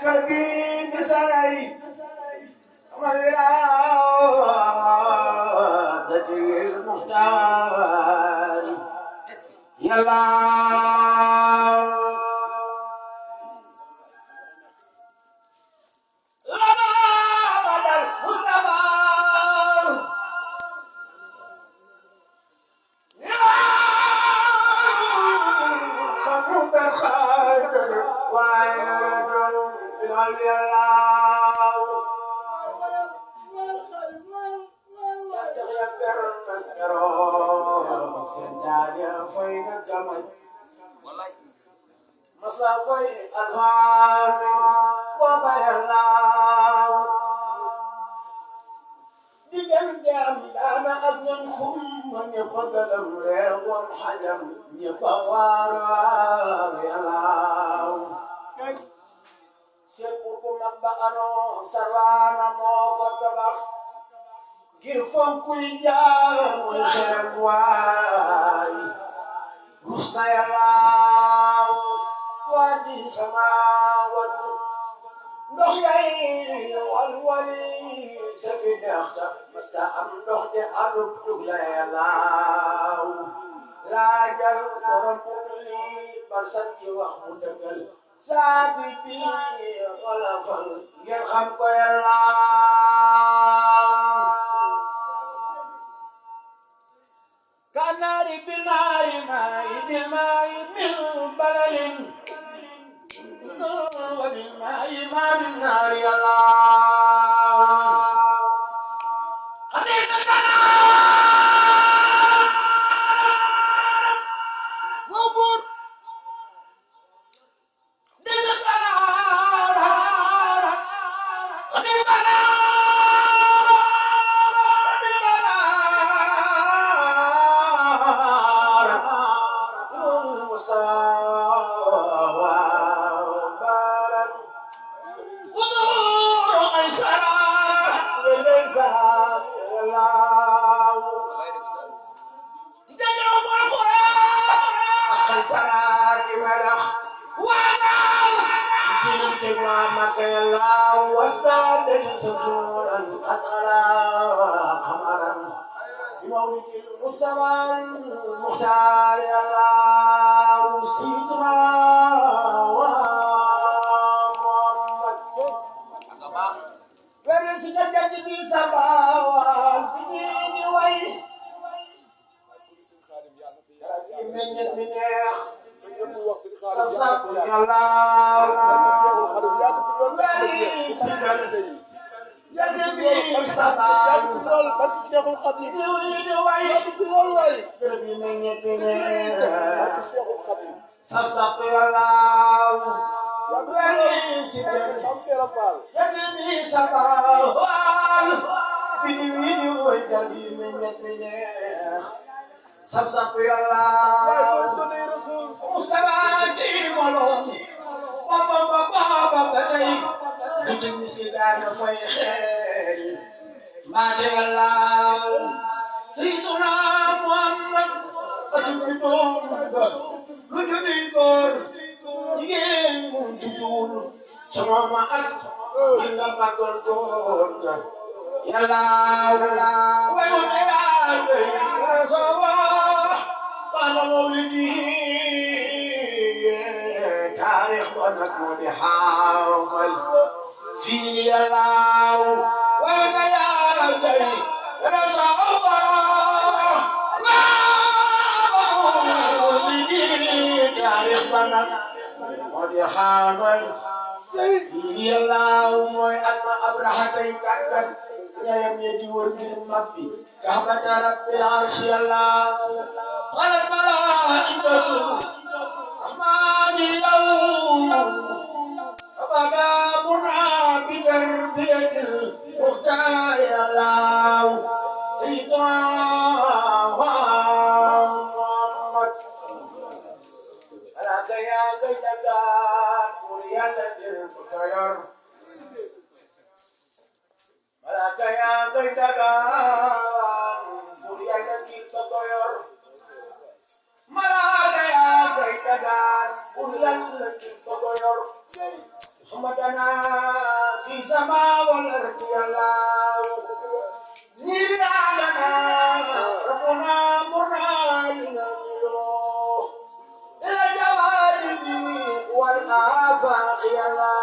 قلبي بسري أمر إرادتي المختار يلا مصلحي الفاظ وبيلاو ديجن جام دانا اجن خم من يبدلم ريون حجم يبوار يلاو سير بوكو مبانو سروانا موكو تبخ غير فونكوي جام ويخرم واي رسنا يلاو وادي سماوات ndox yaay walwali safi neexta masta am ndox de alub dug la yalaaw laajal borom putuli barsan ki wax mu dëggal saati bi wala fal ngeen xam ko yalaaw kanaari binaari maayi bil maayi bil balalin وبالماء ما بالنار الله حديث النار وبر حديث النار حديث النار حديث النار نور المساواة سرار ملخ وانا سنم تقوى مكة الله واستاد سمسورا قطرا قمرا بمولد المصطفى المختار الله سيدنا محمد ورن سكت بي سباوان بدين وي من يدنيخ سبسب يالله وري سكت جدبي سباوان ديوي دربي من يدنيخ سبسب يالله وري سكت جدبي سباوان ديوي دربي من يدنيخ سبسب يالله مستمعتي ملون بابا بابا بابا داي جدم سيدان فيخير ما الله سيدنا محمد أسمتم كجبي كور جين منتجور سماما ألف إلا ما كور يالله ويوم أنا مولدي تاريخ ونكون حامل فيني الله وين يا جاي رضا الله مولدي تاريخ ونكون حامل فيني الله موي أنا أبرهتي كأكد يا يدي ورجل مبي كعبة رب العرش الله قال الملائكة الرحمن يوم أبدا بنا بتربية المختار الله سيدنا محمد ألا يا غيثك قرية الذي الخير ألا يا غيثك قرية الذي الخير Malaya gaitagan ulan lagi togoyor Muhammadana السماء والأرض يا الله نيراننا ربنا مرنا لنملو إلى الجوانب والآفاق يا الله